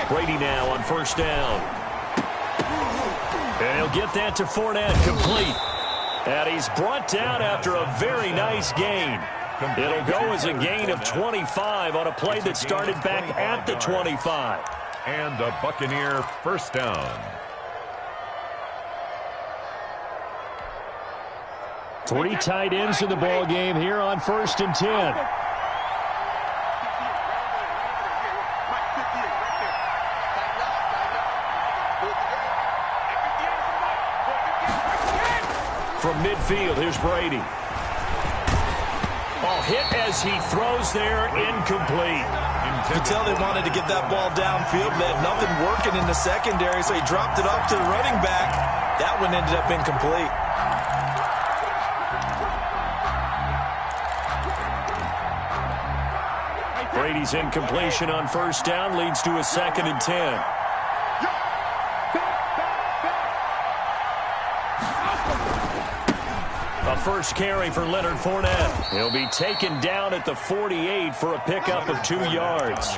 Brady now on first down. And he'll get that to Fournette, complete. And he's brought down after a very nice gain. It'll go as a gain of 25 on a play that started back at the 25. And a Buccaneer first down. 3 tight ends in the ball game here on 1st and 10. From midfield, here's Brady. Oh, hit as he throws there, incomplete. You can tell they wanted to get that ball downfield. They had nothing working in the secondary, so he dropped it off to the running back. That one ended up incomplete. Brady's incompletion on first down leads to a 2nd and 10. A first carry for Leonard Fournette. He'll be taken down at the 48 for a pickup of 2 yards.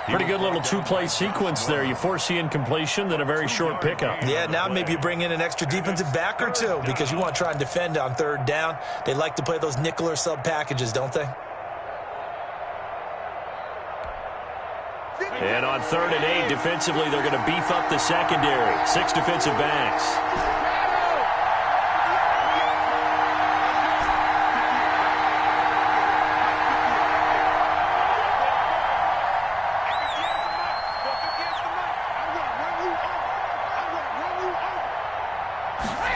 Pretty good little 2-play sequence there. You force the incompletion, then a very short pickup. Yeah, now maybe you bring in an extra defensive back or 2 because you want to try and defend on 3rd down. They like to play those nickel or sub packages, don't they? And on 3rd and 8, defensively, they're going to beef up the secondary. 6 defensive backs.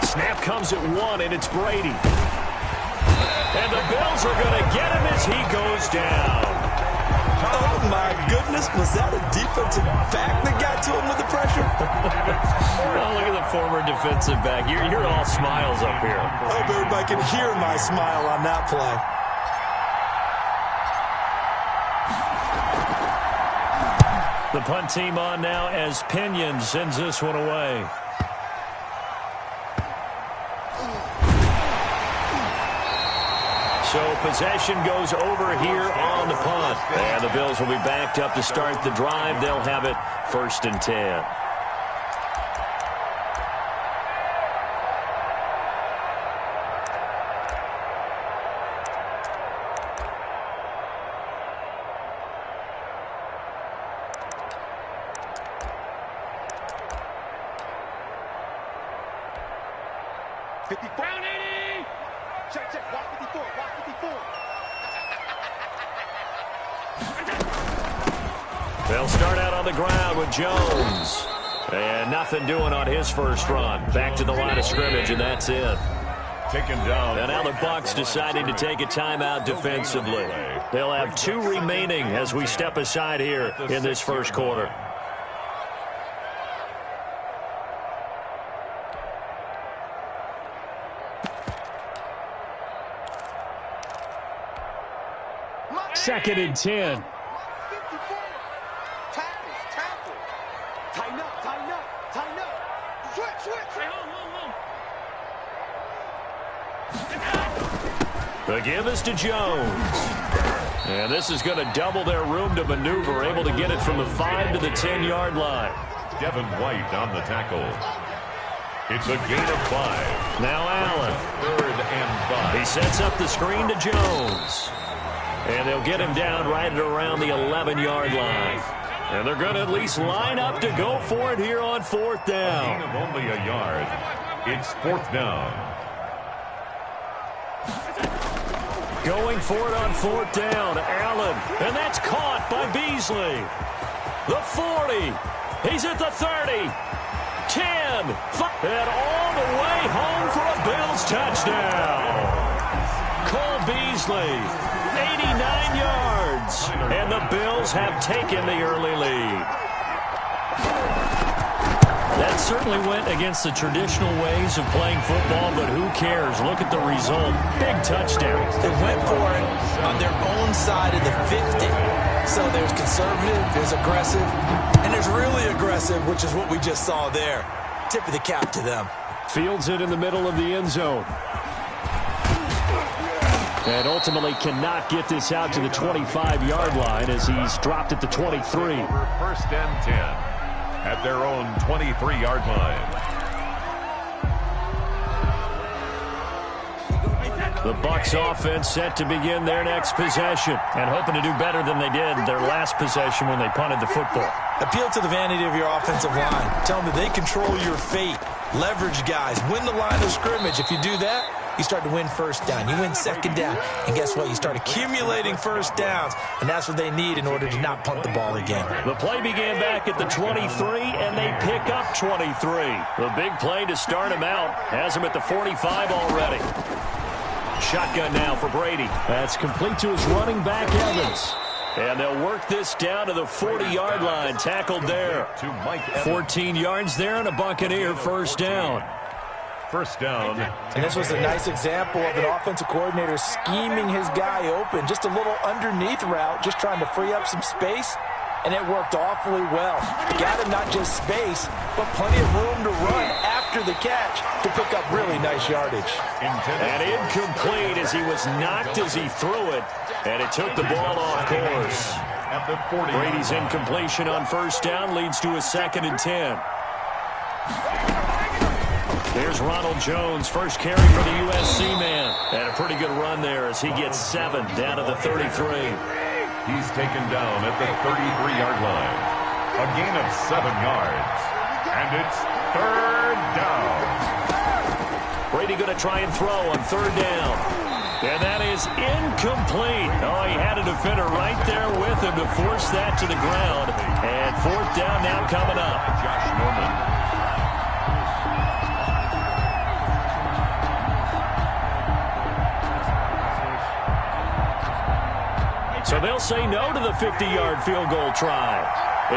Snap comes at 1, and it's Brady. And the Bills are going to get him as he goes down. Oh, my goodness. Was that a defensive back that got to him with the pressure? Oh, look at the former defensive back. You're all smiles up here. I hope everybody can hear my smile on that play. The punt team on now as Pinion sends this one away. So possession goes over here on the punt. And the Bills will be backed up to start the drive. They'll have it 1st and 10. They'll start out on the ground with Jones. And nothing doing on his first run. Back to the line of scrimmage, and that's it. Taken down. And now the Bucs deciding to take a timeout defensively. They'll have 2 remaining as we step aside here in this first quarter. Second and 10. The give is to Jones. And this is going to double their room to maneuver, able to get it from the 5 to the 10-yard line. Devin White on the tackle. It's a gain of 5. Now Allen. 3rd and 5. He sets up the screen to Jones. And they'll get him down right at around the 11-yard line. And they're going to at least line up to go for it here on 4th down. A gain of only a yard. It's 4th down. Going for it on 4th down, Allen. And that's caught by Beasley. The 40. He's at the 30. 10. And all the way home for a Bills touchdown. Cole Beasley, 89 yards. And the Bills have taken the early lead. That certainly went against the traditional ways of playing football, but who cares? Look at the result. Big touchdown. They went for it on their own side of the 50. So there's conservative, there's aggressive, and there's really aggressive, which is what we just saw there. Tip of the cap to them. Fields it in the middle of the end zone. And ultimately cannot get this out to the 25-yard line as he's dropped at the 23. First and 10 at their own 23-yard line. The Bucs offense set to begin their next possession and hoping to do better than they did their last possession when they punted the football. Appeal to the vanity of your offensive line. Tell them that they control your fate. Leverage guys. Win the line of scrimmage. If you do that, you start to win first down. You win second down. And guess what? You start accumulating first downs. And that's what they need in order to not punt the ball again. The play began back at the 23, and they pick up 23. The big play to start him out has him at the 45 already. Shotgun now for Brady. That's complete to his running back, Evans. And they'll work this down to the 40-yard line. Tackled there. 14 yards there and a Buccaneer first down. First down. And this was a nice example of an offensive coordinator scheming his guy open. Just a little underneath route, just trying to free up some space. And it worked awfully well. Got him not just space, but plenty of room to run after the catch to pick up really nice yardage. And incomplete as he was knocked as he threw it. And it took the ball off course. Brady's incompletion on first down leads to a 2nd and 10. There's Ronald Jones, first carry for the USC man. And a pretty good run there as he gets 7 down to the 33. He's taken down at the 33-yard line. A gain of 7 yards. And it's 3rd down. Brady going to try and throw on 3rd down. And that is incomplete. Oh, he had a defender right there with him to force that to the ground. And 4th down now coming up. Josh Norman. So they'll say no to the 50-yard field goal try.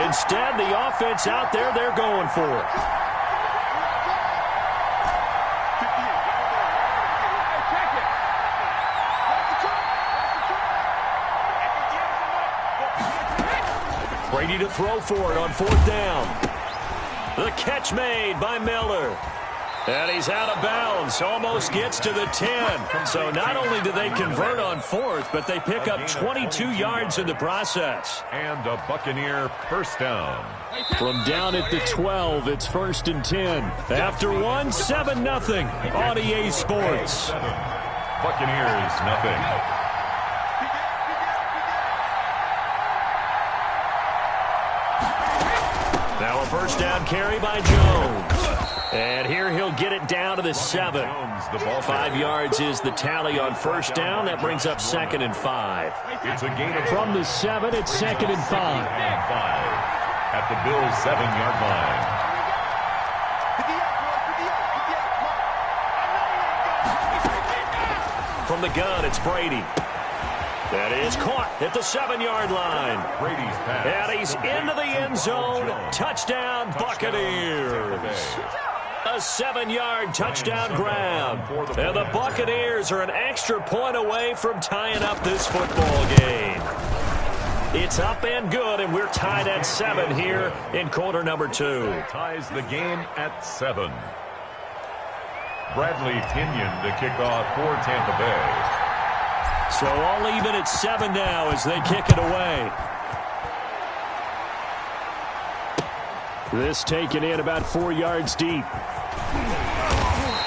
Instead, the offense out there, they're going for it. Brady to throw for it on 4th down. The catch made by Miller. And he's out of bounds, almost gets to the 10. So not only do they convert on 4th, but they pick up 22 yards in the process. And a Buccaneer first down. From down at the 12, it's 1st and 10. After 1, 7-0 on EA Sports. Buccaneers, nothing. Now a first down carry by Jones. And here he'll get it down to the 7. 5 yards is the tally on first down. That brings up 2nd and 5. It's a gain of From the 7, it's 2nd and 5. At the Bills' 7-yard line. From the gun, it's Brady. That is caught at the 7-yard line. Brady's pass. And he's into the end zone. Touchdown, Buccaneers. A 7-yard touchdown grab. And the Buccaneers are an extra point away from tying up this football game. It's up and good, and we're tied at 7 here in quarter number 2. Ties the game at 7. Bradley Pinion to kick off for Tampa Bay. So all even at 7 now as they kick it away. This taken in about 4 yards deep.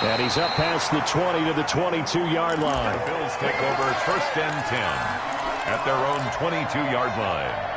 And he's up past the 20 to the 22-yard line. The Bills take over 1st and 10 at their own 22-yard line.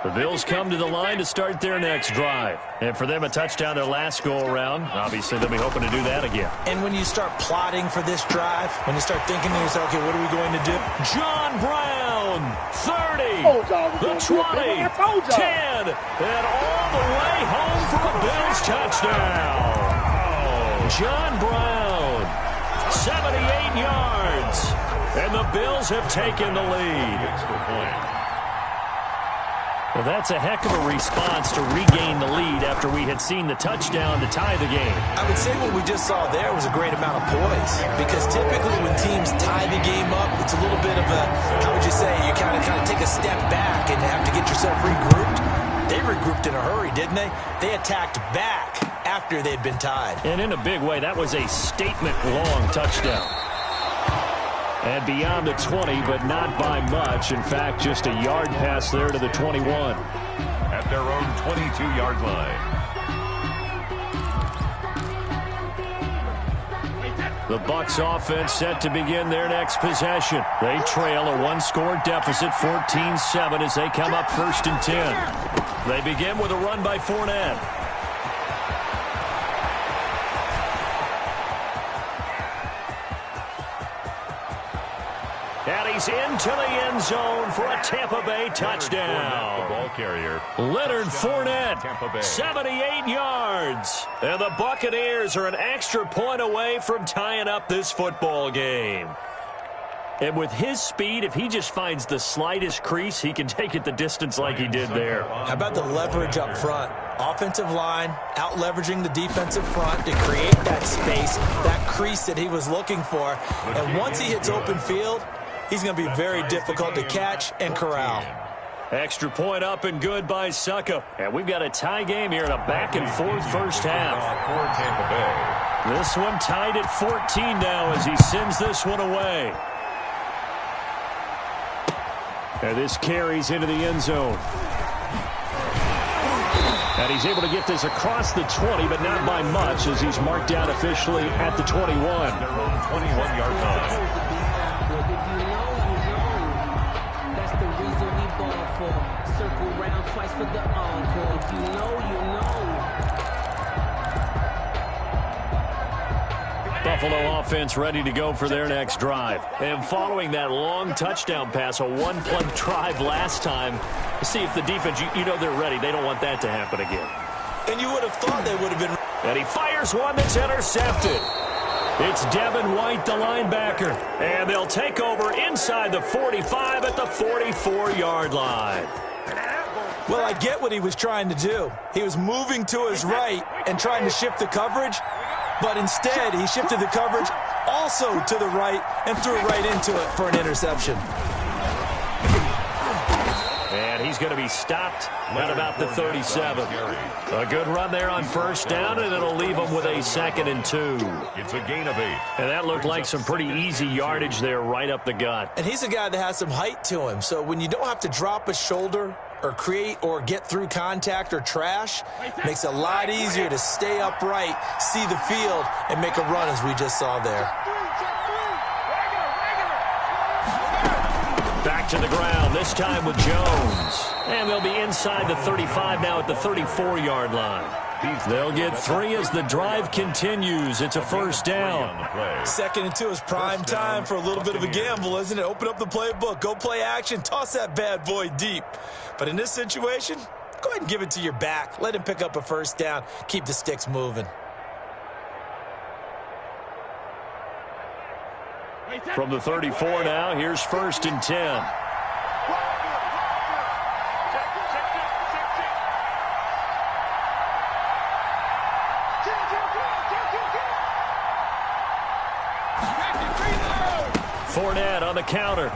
The Bills come to the line to start their next drive. And for them, a touchdown their last go-around. Obviously, they'll be hoping to do that again. And when you start plotting for this drive, when you start thinking to yourself, okay, what are we going to do? John Brown, 30, the 20, 10, and all the way home for a Bills touchdown. John Brown, 78 yards, and the Bills have taken the lead. Well, that's a heck of a response to regain the lead after we had seen the touchdown to tie the game. I would say what we just saw there was a great amount of poise, because typically when teams tie the game up, it's a little bit of a, how would you say, you kind of take a themselves regrouped. They regrouped in a hurry, didn't they? They attacked back after they'd been tied. And in a big way, that was a statement-long touchdown. And beyond the 20, but not by much. In fact, just a yard pass there to the 21. At their own 22-yard line. The Bucs offense set to begin their next possession. They trail a one-score deficit, 14-7, as they come up 1st and 10. They begin with a run by Fournette. And he's into the end zone for a Tampa Bay touchdown. The ball carrier. Leonard Fournette, 78 yards. And the Buccaneers are an extra point away from tying up this football game. And with his speed, if he just finds the slightest crease, he can take it the distance like he did there. How about the leverage up front? Offensive line out-leveraging the defensive front to create that space, that crease that he was looking for. And once he hits open field, he's going to be very difficult to catch and corral. Extra point up and good by Suckup. And we've got a tie game here in a back-and-forth first half. For Tampa Bay. This one tied at 14 now as he sends this one away. And this carries into the end zone. And he's able to get this across the 20, but not by much as he's marked out officially at the 21. Their own 21-yard line. Circle round twice for the encore. If you know, you know. Buffalo offense ready to go for their next drive. And following that long touchdown pass, a one-play drive last time, see if the defense, you know they're ready. They don't want that to happen again. And you would have thought they would have been. And he fires one that's intercepted. It's Devin White, the linebacker. And they'll take over inside the 45 at the 44-yard line. Well, I get what he was trying to do. He was moving to his right and trying to shift the coverage, but instead he shifted the coverage also to the right and threw right into it for an interception. And he's going to be stopped at about the 37. A good run there on first down, and it'll leave him with a 2nd and 2. It's a gain of 8. And that looked like some pretty easy yardage there right up the gut. And he's a guy that has some height to him, so when you don't have to drop a shoulder or create or get through contact or trash, makes it a lot easier to stay upright, see the field, and make a run as we just saw there. Back to the ground, this time with Jones. And they'll be inside the 35 now at the 34-yard line. They'll get 3 as the drive continues. It's a first down. 2nd and 2 is prime time for a little bit of a gamble, isn't it? Open up the playbook, go play action, toss that bad boy deep. But in this situation, go ahead and give it to your back. Let him pick up a first down. Keep the sticks moving. From the 34 now, here's 1st and 10. Fournette on the counter.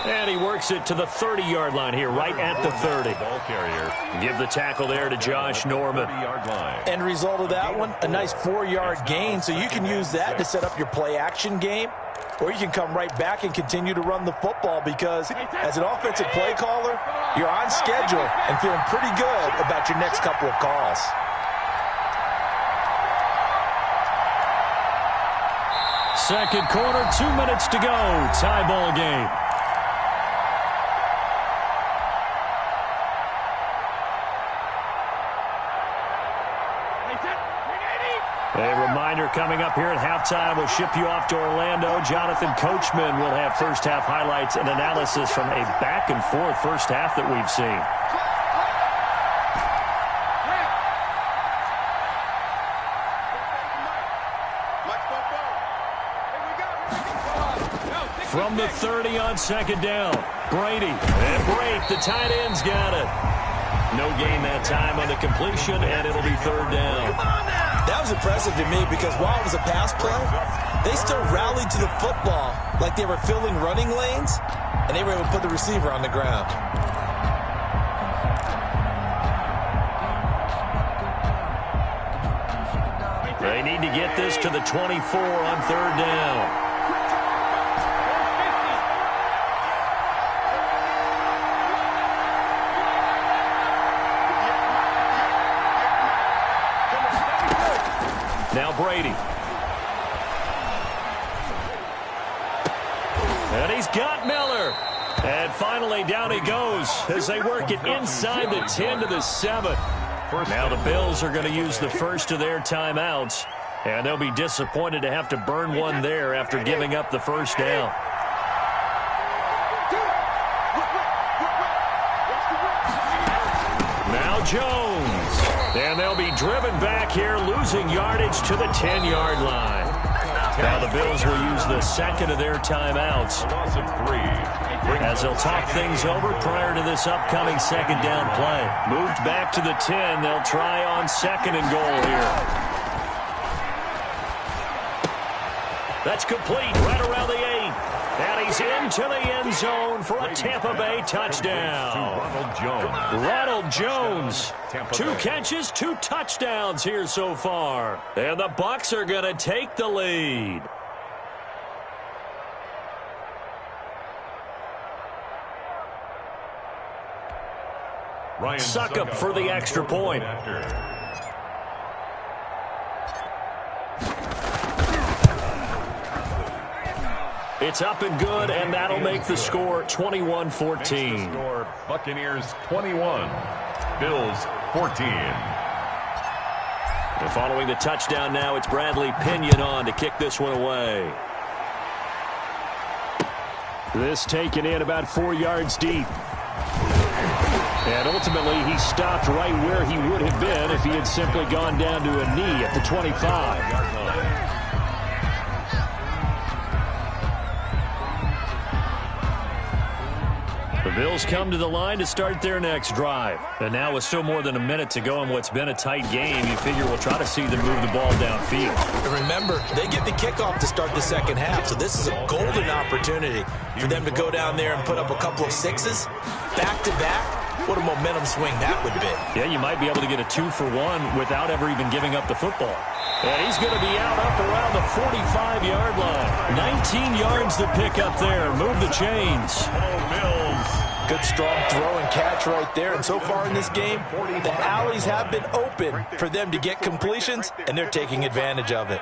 And he works it to the 30-yard line here, right at the 30. Ball carrier. Give the tackle there to Josh Norman. 30-yard line. End result of that one, a nice 4-yard gain, so you can use that to set up your play-action game, or you can come right back and continue to run the football because as an offensive play caller, you're on schedule and feeling pretty good about your next couple of calls. Second quarter, 2 minutes to go. Tie ball game. A reminder coming up here at halftime, we'll ship you off to Orlando. Jonathan Coachman will have first half highlights and analysis from a back-and-forth first half that we've seen. From the 30 on second down, Brady. And Brate, the tight end's got it. No gain that time on the completion, and it'll be third down. That was impressive to me because while it was a pass play, they still rallied to the football like they were filling running lanes. and they were able to put the receiver on the ground. They need to get this to the 24 on 3rd down. Now Brady. And he's got Miller. And finally down he goes as they work it inside the 10 to the 7. Now the Bills are going to use the first of their timeouts. And they'll be disappointed to have to burn one there after giving up the first down. Now Jones. And they'll be driven back here, losing yardage to the 10-yard line. Now the Bills will use the second of their timeouts as they'll talk things over prior to this upcoming second down play. Moved back to the 10. They'll try on 2nd and goal here. That's complete right around the 8. And he's into the end zone for a Tampa Bay touchdown. Ronald Jones. 2 catches, 2 touchdowns here so far. And the Bucs are going to take the lead. Suckup for the extra point. It's up and good, and that'll make the score 21-14. Buccaneers 21, Bills 14. And following the touchdown now, it's Bradley Pinion on to kick this one away. This taken in about 4 yards deep. And ultimately, he stopped right where he would have been if he had simply gone down to a knee at the 25. The Bills come to the line to start their next drive. And now with still more than a minute to go in what's been a tight game, you figure we'll try to see them move the ball downfield. And remember, they get the kickoff to start the second half, so this is a golden opportunity for them to go down there and put up a couple of 6s back-to-back. What a momentum swing that would be. Yeah, you might be able to get a 2-for-1 without ever even giving up the football. And he's going to be out up around the 45-yard line. 19 yards to pick up there. Move the chains. Good strong throw and catch right there. And so far in this game, the alleys have been open for them to get completions, and they're taking advantage of it.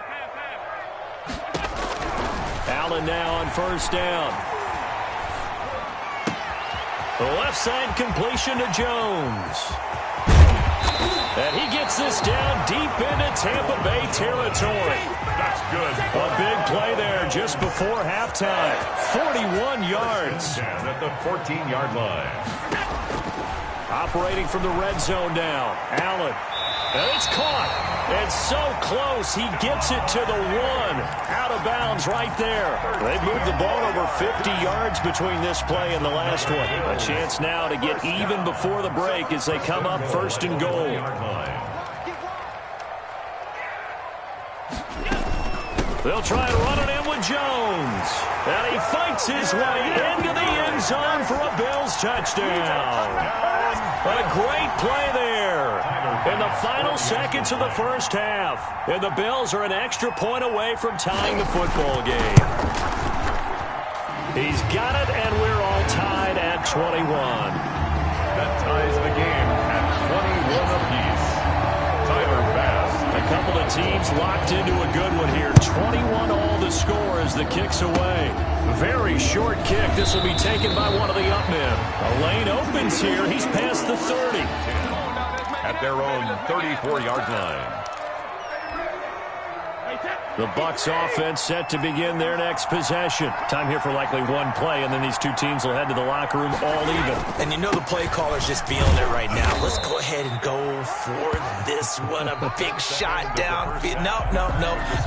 Allen now on 1st down. The left side completion to Jones. And he gets this down deep into Tampa Bay territory. That's good. A big play there just before halftime. 41 yards. At the 14-yard line. Operating from the red zone now. Allen. And it's caught. It's so close. He gets it to the 1. Out of bounds right there. They've moved the ball over 50 yards between this play and the last one. A chance now to get even before the break as they come up 1st and goal. They'll try and run it in with Jones. And he fights his way into the end zone for a Bills touchdown. A great play there in the final seconds of the first half. And the Bills are an extra point away from tying the football game. He's got it, and we're all tied at 21. That ties the game at 21 apiece. Tyler Bass. A couple of teams locked into a good one here. 21 all the score as the kick's away. Very short kick. This will be taken by one of the up men. A lane opens here. He's past the 30. At their own 34-yard line. The Bucs offense set to begin their next possession. Time here for likely one play, and then these two teams will head to the locker room all even. And you know the play caller's just feeling it right now. Let's go ahead and go for this one. A big shot down. No.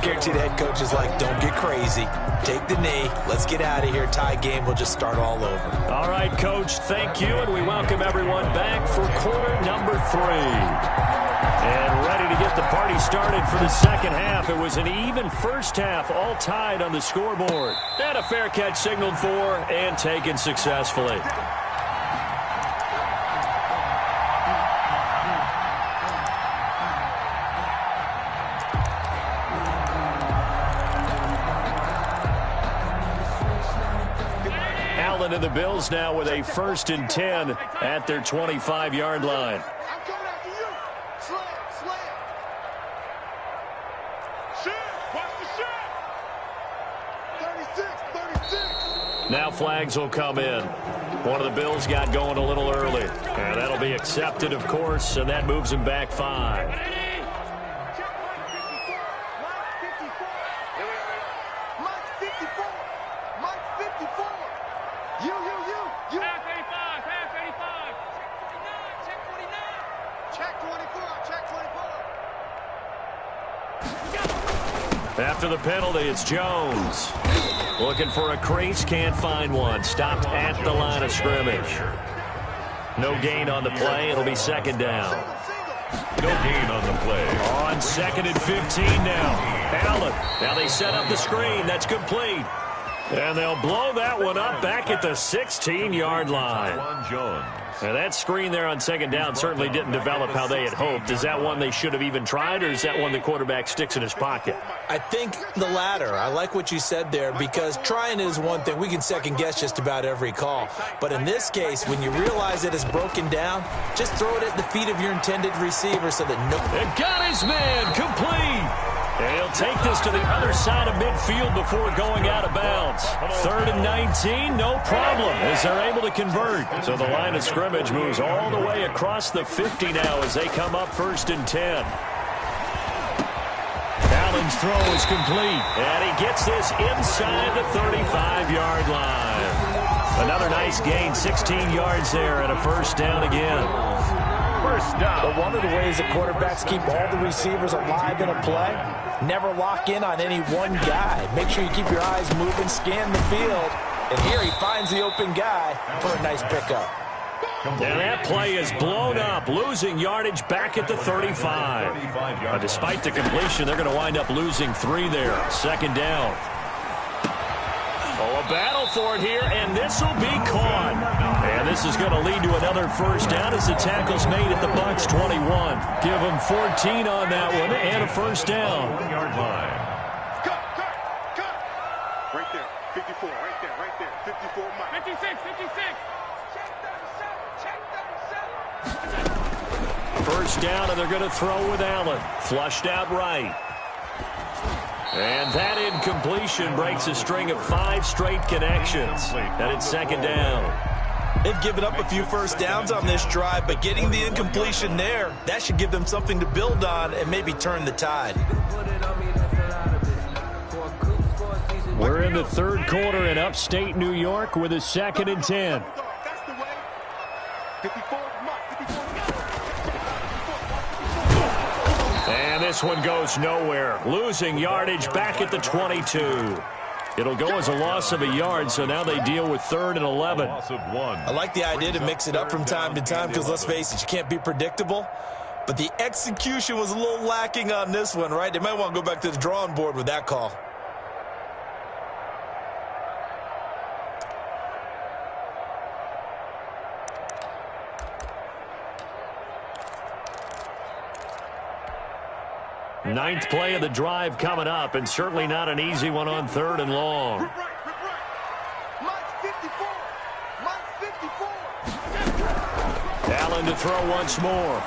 Guaranteed the head coach is like, don't get crazy. Take the knee. Let's get out of here. Tie game. We'll just start all over. All right, Coach. Thank you, and we welcome everyone back for quarter number 3. And ready to get the party started for the second half. It was an even first half, all tied on the scoreboard. And a fair catch signaled for and taken successfully. Allen and the Bills now with a 1st and 10 at their 25-yard line. Now flags will come in. One of the Bills got going a little early. And that'll be accepted, of course, and that moves him back 5. After the penalty, it's Jones. Looking for a crease, can't find one. Stopped at the line of scrimmage. No gain on the play. It'll be 2nd down. No gain on the play. On 2nd and 15 now. Allen. Now they set up the screen. That's complete. And they'll blow that one up back at the 16-yard line. Now that screen there on 2nd down certainly didn't develop how they had hoped. Is that one they should have even tried, or is that one the quarterback sticks in his pocket? I think the latter. I like what you said there, because trying is one thing. We can second-guess just about every call. But in this case, when you realize it is broken down, just throw it at the feet of your intended receiver so that no... It got his man complete. And he'll take this to the other side of midfield before going out of bounds. 3rd and 19, no problem, as they're able to convert. So the line of scrimmage moves all the way across the 50 now as they come up 1st and 10. Allen's throw is complete, and he gets this inside the 35-yard line. Another nice gain, 16 yards there, and a 1st down again. 1st down. But one of the ways the quarterbacks keep all the receivers alive in a play, never lock in on any one guy. Make sure you keep your eyes moving, scan the field, and here he finds the open guy for a nice pickup. And that play is blown up, losing yardage back at the 35. Despite the completion, they're going to wind up losing 3 there. 2nd down. Oh, a battle for it here, and this will be caught. And this is going to lead to another 1st down as the tackle's made at the Bucs 21. Give them 14 on that one and a 1st down. 1-yard line. Cut. Right there, 54, right there, 54, Mike. 56. Check 37. 1st down, and they're going to throw with Allen. Flushed out right. And that incompletion breaks a string of 5 straight connections. And it's 2nd down. They've given up a few 1st downs on this drive, but getting the incompletion there, that should give them something to build on and maybe turn the tide. We're in the 3rd quarter in upstate New York with a 2nd and 10. That's the way. 54, Mike. 54. And this one goes nowhere. Losing yardage back at the 22. It'll go as a loss of a yard, so now they deal with 3rd and 11. Loss of 1. I like the idea to mix it up from time to time because, let's face it, you can't be predictable. But the execution was a little lacking on this one, right? They might want to go back to the drawing board with that call. Ninth play of the drive coming up, and certainly not an easy one on 3rd and long. Right. Mike's 54. Allen to throw once more.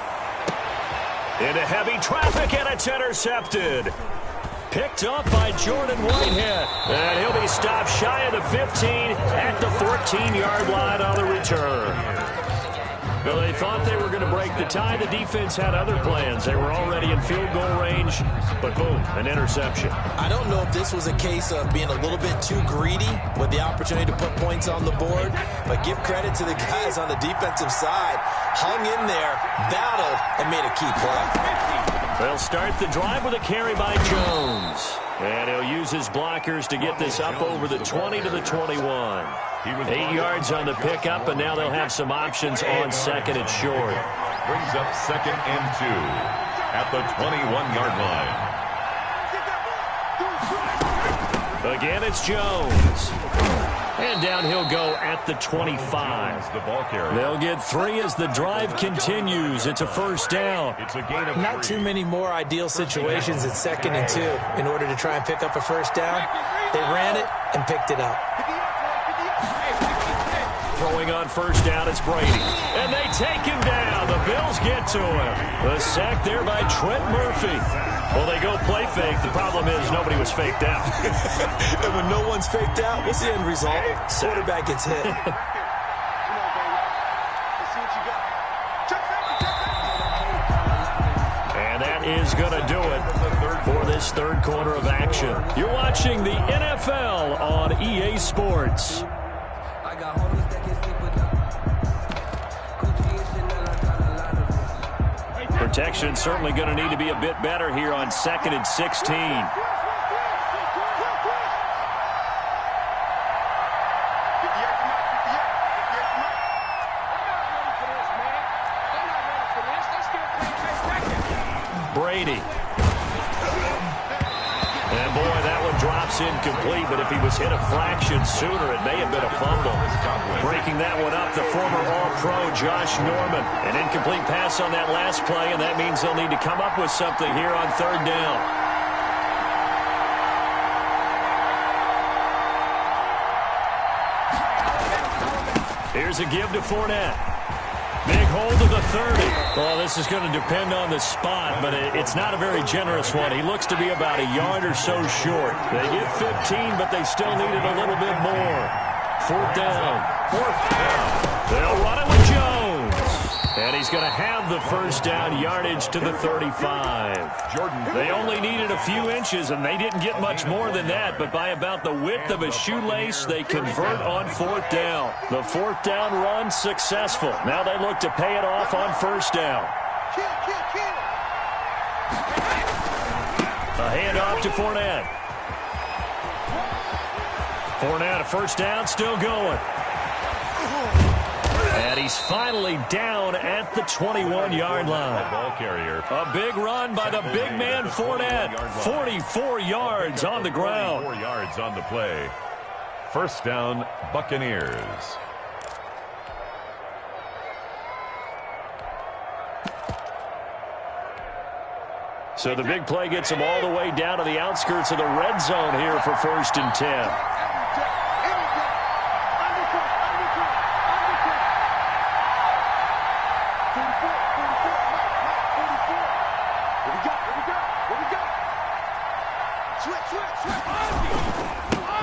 Into heavy traffic, and it's intercepted. Picked up by Jordan Whitehead. And he'll be stopped shy of the 15 at the 14-yard line on the return. Well, they thought they were going to break the tie. The defense had other plans. They were already in field goal range, but boom, an interception. I don't know if this was a case of being a little bit too greedy with the opportunity to put points on the board, but give credit to the guys on the defensive side. Hung in there, battled, and made a key play. They'll start the drive with a carry by Jones. And he'll use his blockers to get this up over the 20 to the 21. 8 yards on the pickup, and now they'll have some options on 2nd and short. Brings up 2nd and 2. at the 21-yard line. Again, it's Jones. And down he'll go at the 25. The ball carrier. They'll get 3 as the drive continues. It's a first down. It's a gain of Not 3. too many more ideal situations at 2nd and 2 in order to try and pick up a first down. They ran it and picked it up. Throwing on first down, it's Brady. And they take him down. The Bills get to him. The sack there by Trent Murphy. Well, they go play fake. The problem is nobody was faked out. And when no one's faked out, what's the end result? Quarterback gets hit. And that is going to do it for this third quarter of action. You're watching the NFL on EA Sports. Protection certainly going to need to be a bit better here on 2nd and 16. Brady. And boy, that one drops incomplete, but if he was hit a fraction sooner, it may have been a fumble. Breaking that one up, the former All-Pro Josh Norman. An incomplete pass on that last play, and that means they'll need to come up with something here on third down. Here's a give to Fournette. Big hold to the 30. Well, this is going to depend on the spot, but it's not a very generous one. He looks to be about a yard or so short. They get 15, but they still need it a little bit more. Fourth down. They'll run it with Jones. And he's going to have the first down, yardage to the 35. They only needed a few inches, and they didn't get much more than that, but by about the width of a shoelace, they convert on fourth down. The fourth down run successful. Now they look to pay it off on first down. A handoff to Fournette. Fournette, a first down, still going. And he's finally down at the 21-yard line. Ball carrier. A big run by the big man Fournette. 44 yards on the ground. 44 yards on the play. First down, Buccaneers. So the big play gets him all the way down to the outskirts of the red zone here for 1st and 10.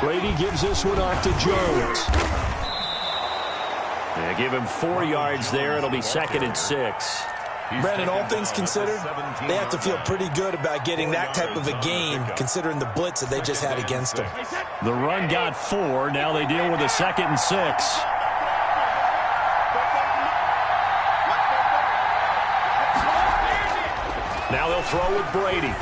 Brady gives this one off to Jones. Yeah, give him 4 yards there. It'll be 2nd and 6. Brandon, all things considered, they have to feel pretty good about getting that type of a game, considering the blitz that they just had against them. The run got 4. Now they deal with a 2nd and 6. Now they'll throw with Brady.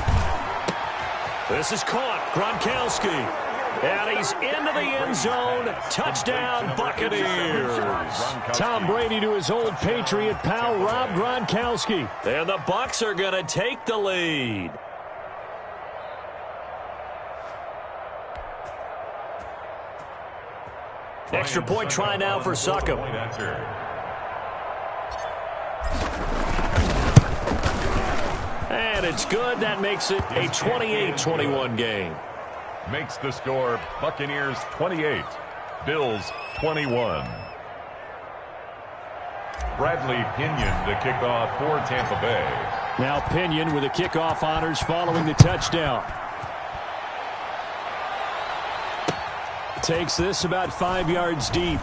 This is caught. Gronkowski. And he's into the end zone. Touchdown, Buccaneers. Tom Brady to his old Patriot pal, Rob Gronkowski. And the Bucs are going to take the lead. Extra point try now for Succop. And it's good. That makes it a 28-21 game. Makes the score Buccaneers 28, Bills 21. Bradley Pinion to kick off for Tampa Bay. Now Pinion with the kickoff honors following the touchdown. Takes this about 5 yards deep.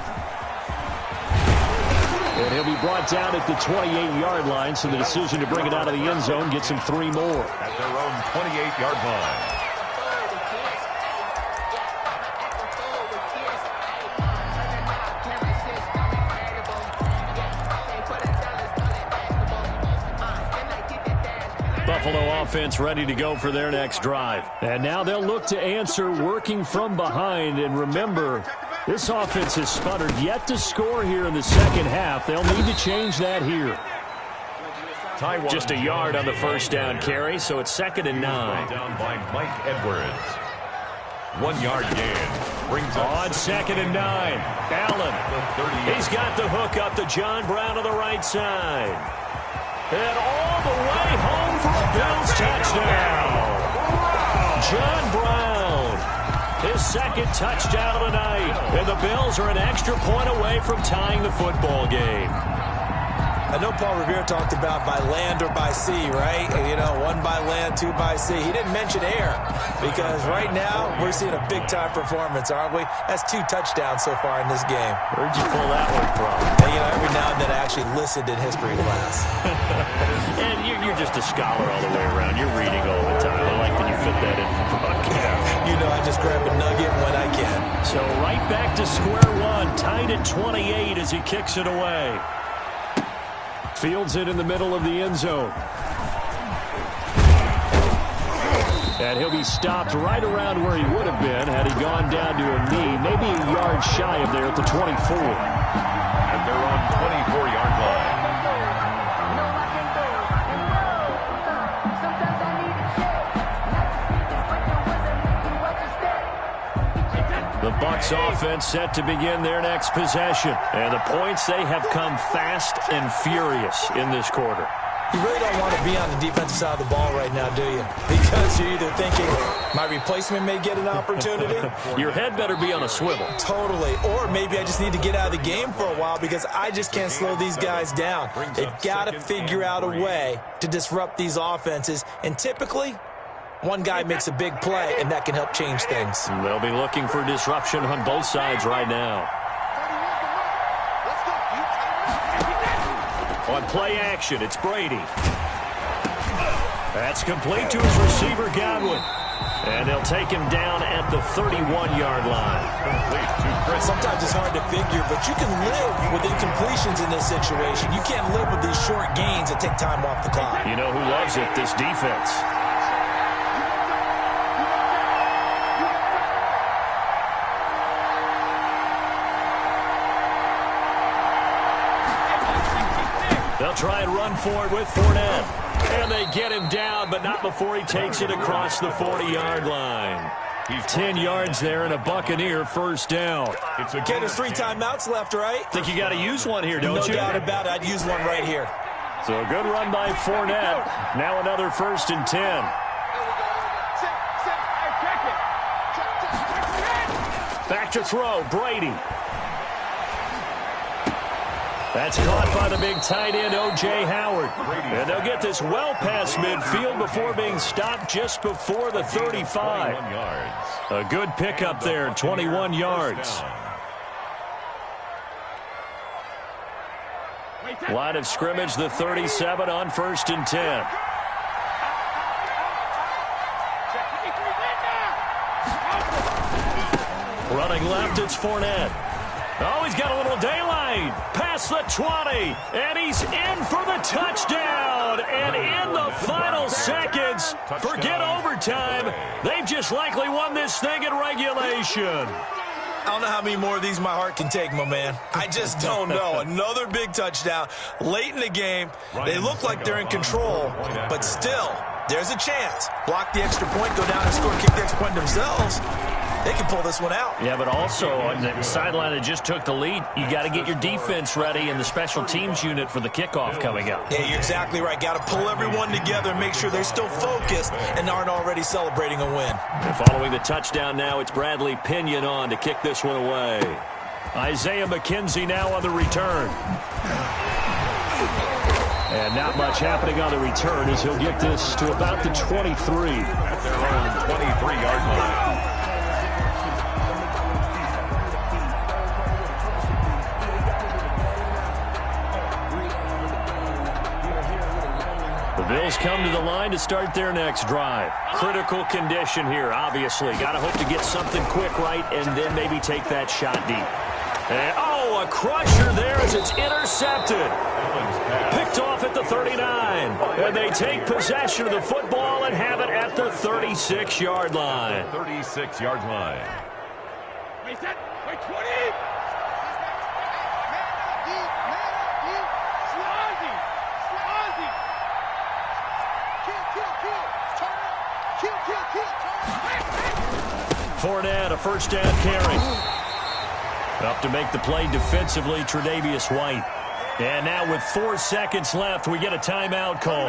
And he'll be brought down at the 28-yard line, so the decision to bring it out of the end zone gets him 3 more. At their own 28-yard line. Buffalo offense ready to go for their next drive. And now they'll look to answer working from behind. And remember, this offense has sputtered yet to score here in the second half. They'll need to change that here. Just a yard on the first down carry, so it's 2nd and 9. Down by Mike Edwards. 1 yard gain. Brings on 2nd and 9. Allen. He's got the hook up to John Brown on the right side. And all the way home for a Bills touchdown. John Brown. His 2nd touchdown of the night. And the Bills are an extra point away from tying the football game. I know Paul Revere talked about by land or by sea, right? You know, 1 by land, 2 by sea. He didn't mention air because right now we're seeing a big-time performance, aren't we? That's 2 touchdowns so far in this game. Where'd you pull that one from? And, you know, every now and then I actually listened in history class. And you're just a scholar all the way around. You're reading all the time. I like that you fit that in for broadcast. You know, I just grab a nugget when I can. So right back to square one, tied at 28 as he kicks it away. Fields it in the middle of the end zone. And he'll be stopped right around where he would have been had he gone down to a knee, maybe a yard shy of there at the 24. And they're on 24-yard line. The Bucs offense set to begin their next possession. And the points, they have come fast and furious in this quarter. You really don't want to be on the defensive side of the ball right now, do you? Because you're either thinking, my replacement may get an opportunity. Your head better be on a swivel. Totally. Or maybe I just need to get out of the game for a while because I just can't slow these guys down. They've got to figure out a way to disrupt these offenses. And typically, one guy makes a big play, and that can help change things. They'll be looking for disruption on both sides right now. On play action, it's Brady. That's complete to his receiver, Godwin. And they'll take him down at the 31-yard line. Sometimes it's hard to figure, but you can live with incompletions in this situation. You can't live with these short gains that take time off the clock. You know who loves it? This defense. They'll try and run for it with Fournette. And they get him down, but not before he takes it across the 40-yard line. He's 10 yards there and a Buccaneer first down. Ken, there's 3 timeouts left, right? Think you got to use one here, don't you? No doubt about it. I'd use one right here. So a good run by Fournette. Now another 1st and 10. Back to throw, Brady. That's caught by the big tight end, O.J. Howard. And they'll get this well past midfield before being stopped just before the 35. A good pickup there, 21 yards. Line of scrimmage, the 37 on 1st and 10. Running left, it's Fournette. Oh, he's got a little daylight. Past the 20. And he's in for the touchdown. And in the final seconds, forget overtime. They've just likely won this thing in regulation. I don't know how many more of these my heart can take, my man. I just don't know. Another big touchdown late in the game. They look like they're in control, but still, there's a chance. Block the extra point, go down and score, kick the extra point themselves. They can pull this one out. Yeah, but also on the sideline that just took the lead, you got to get your defense ready and the special teams unit for the kickoff coming up. Yeah, you're exactly right. Got to pull everyone together and make sure they're still focused and aren't already celebrating a win. And following the touchdown now, it's Bradley Pinion on to kick this one away. Isaiah McKenzie now on the return. And not much happening on the return as he'll get this to about the 23. At their own 23-yard line. The Bills come to the line to start their next drive. Critical condition here, obviously. Got to hope to get something quick right and then maybe take that shot deep. And, oh, a crusher there as it's intercepted. Picked off at the 39. And they take possession of the football and have it at the 36-yard line. 36-yard line. Wait, 20. Fournette, a first down carry. Up to make the play defensively, Tre'Davious White. And now with 4 seconds left, we get a timeout call.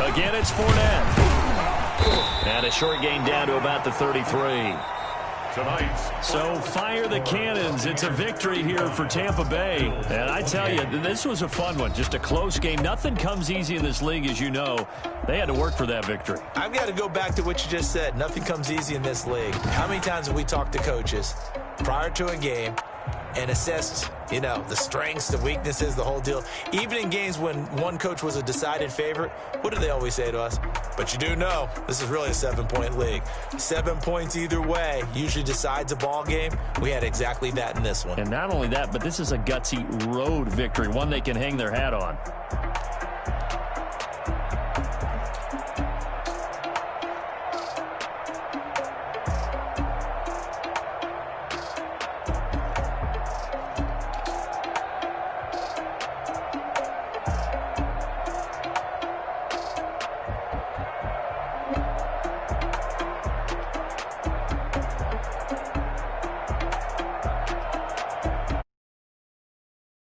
Again, it's Fournette. And a short gain down to about the 33. So fire the cannons. It's a victory here for Tampa Bay. And I tell you, this was a fun one. Just a close game. Nothing comes easy in this league, as you know. They had to work for that victory. I've got to go back to what you just said. Nothing comes easy in this league. How many times have we talked to coaches prior to a game and assessed, you know, the strengths, the weaknesses, the whole deal? Even in games when one coach was a decided favorite, what do they always say to us? But you do know this is really a 7-point league. 7 points either way usually decides a ball game. We had exactly that in this one. And not only that, but this is a gutsy road victory, one they can hang their hat on.